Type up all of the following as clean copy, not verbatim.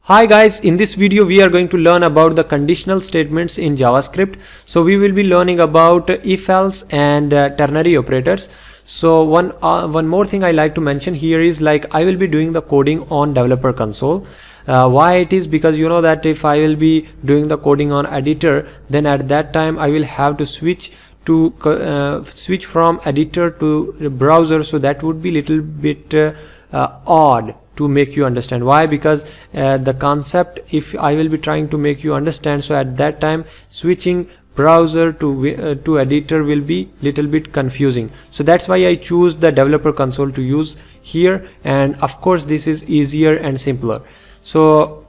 Hi guys, in this video we are going to learn about the conditional statements in JavaScript. So we will be learning about if else and ternary operators. So one more thing I like to mention here is like I will be doing the coding on developer console. Why it is because you know that if I will be doing the coding on editor, then at that time I will have to switch from editor to browser, so that would be little bit odd to make you understand. Why? Because the concept, if I will be trying to make you understand, so at that time switching browser to editor will be little bit confusing. So that's why I choose the developer console to use here, and of course this is easier and simpler. So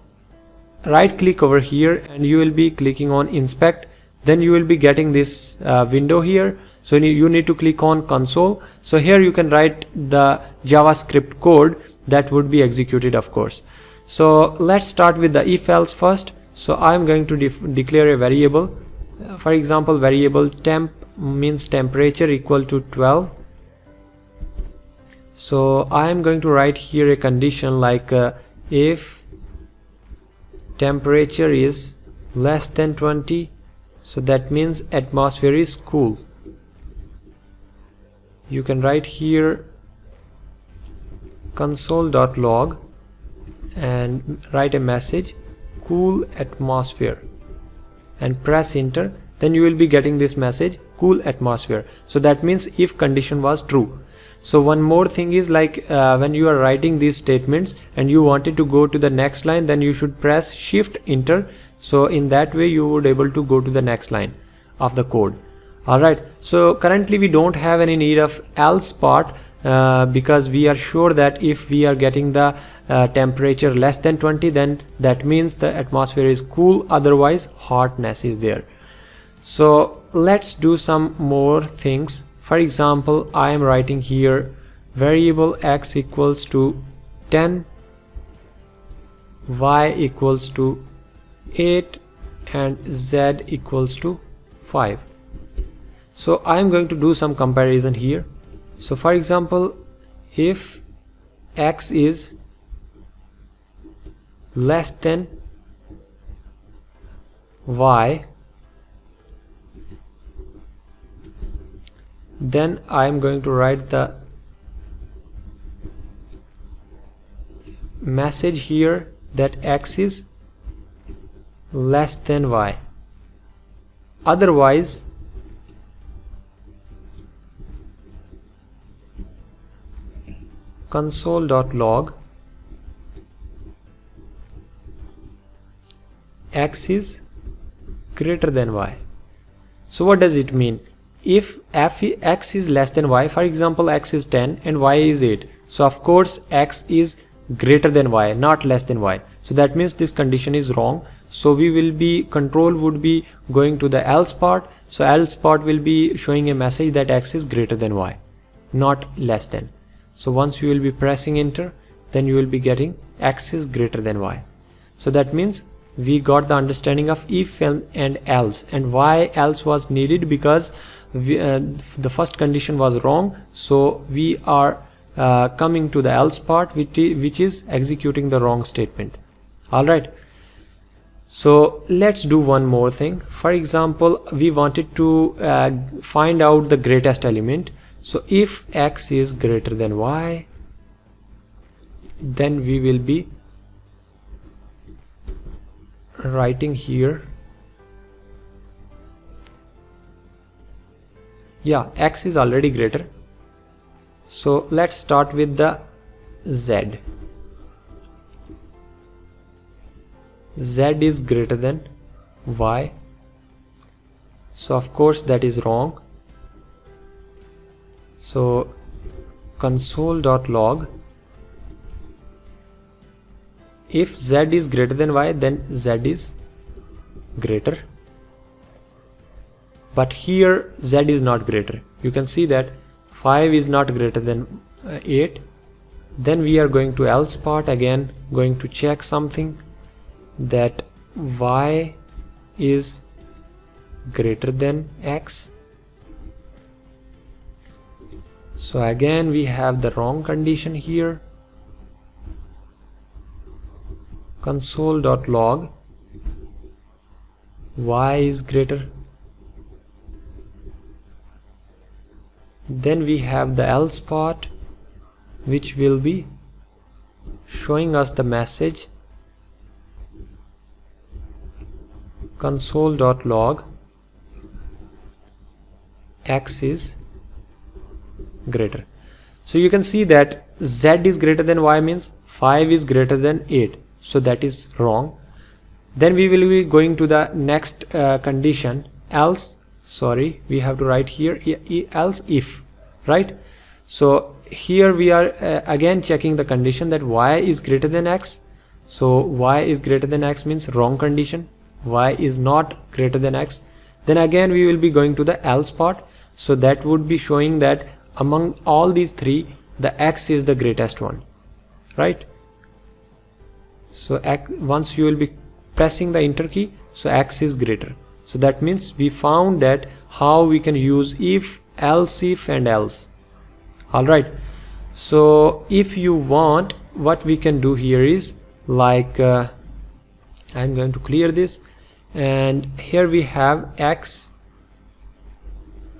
right click over here and you will be clicking on inspect. Then you will be getting this window here. So you need to click on console. So here you can write the JavaScript code that would be executed, of course. So let's start with the if else first. So I'm going to declare a variable. For example, variable temp means temperature equal to 12. So I am going to write here a condition like if temperature is less than 20, so that means atmosphere is cool. You can write here console.log and write a message cool atmosphere and press enter. Then you will be getting this message cool atmosphere. So that means if condition was true. So one more thing is like when you are writing these statements and you wanted to go to the next line, then you should press shift enter. So in that way you would able to go to the next line of the code. Alright, so currently we don't have any need of else part because we are sure that if we are getting the temperature less than 20, then that means the atmosphere is cool, otherwise hotness is there. So let's do some more things. For example, I am writing here variable x equals to 10, y equals to 8 and z equals to 5. So I am going to do some comparison here. So for example, if x is less than y, then I am going to write the message here that x is less than y. Otherwise console.log x is greater than y. So what does it mean? If x is less than y, for example x is 10 and y is 8, so of course x is greater than y, not less than y. So that means this condition is wrong. So we will be, control would be going to the else part. So else part will be showing a message that x is greater than y, not less than. So once you will be pressing enter, then you will be getting x is greater than y. So that means we got the understanding of if and else, and why else was needed because the first condition was wrong. So we are coming to the else part, which is executing the wrong statement. Alright, so let's do one more thing. For example, we wanted to find out the greatest element. So if x is greater than y, then we will be writing here, yeah, x is already greater. So let's start with the z. Z is greater than y. So of course that is wrong. So console.log if z is greater than y, then z is greater, but here z is not greater. You can see that 5 is not greater than 8. Then we are going to else part, again going to check something that y is greater than x. So again we have the wrong condition here. console.log y is greater. Then we have the else part, which will be showing us the message console.log x is greater. So you can see that z is greater than y means 5 is greater than 8, so that is wrong. Then we will be going to the next condition, else, sorry, we have to write here else if, right? So here we are again checking the condition that y is greater than x. So y is greater than x means wrong condition, y is not greater than x. Then again we will be going to the else part, so that would be showing that among all these three the x is the greatest one, right? So once you will be pressing the enter key, so x is greater. So that means we found that how we can use if, else if and else. Alright, so if you want, what we can do here is like I'm going to clear this, and here we have x.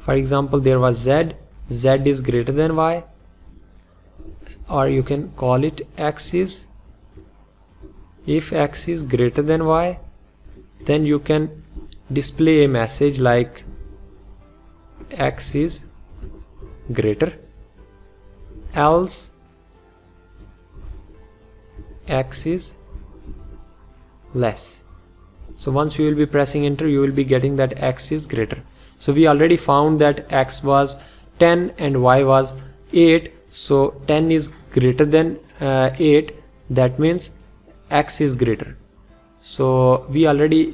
For example, there was z is greater than y, or you can call it x is, if x is greater than y, then you can display a message like x is greater, else x is less. So once you will be pressing enter, you will be getting that x is greater. So we already found that x was 10 and y was 8, so 10 is greater than 8, that means x is greater. So we already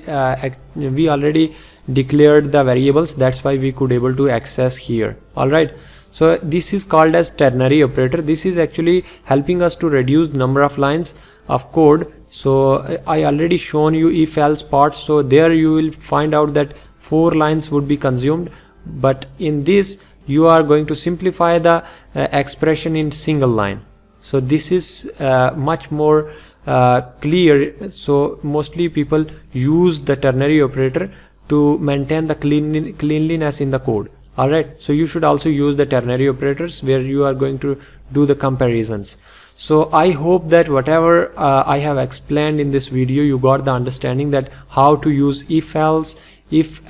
declared the variables, that's why we could able to access here. Alright, so this is called as ternary operator. This is actually helping us to reduce number of lines of code. So I already shown you if else part, so there you will find out that 4 lines would be consumed, but in this you are going to simplify the expression in single line. So this is much more clear. So mostly people use the ternary operator to maintain the cleanliness in the code. Alright, so you should also use the ternary operators where you are going to do the comparisons. So I hope that whatever I have explained in this video, you got the understanding that how to use if else, if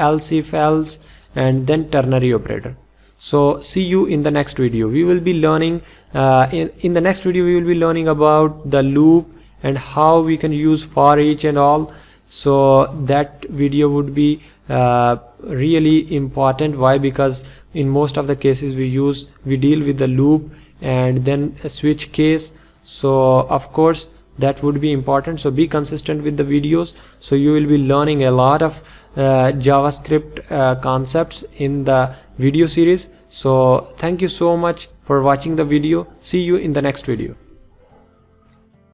else, and then ternary operator. So see you in the next video. We will be learning in the next video we will be learning about the loop and how we can use for each and all. So that video would be really important. Why? Because in most of the cases we deal with the loop and then a switch case. So of course that would be important. So be consistent with the videos, so you will be learning a lot of JavaScript concepts in the video series. So thank you so much for watching the video. See you in the next video.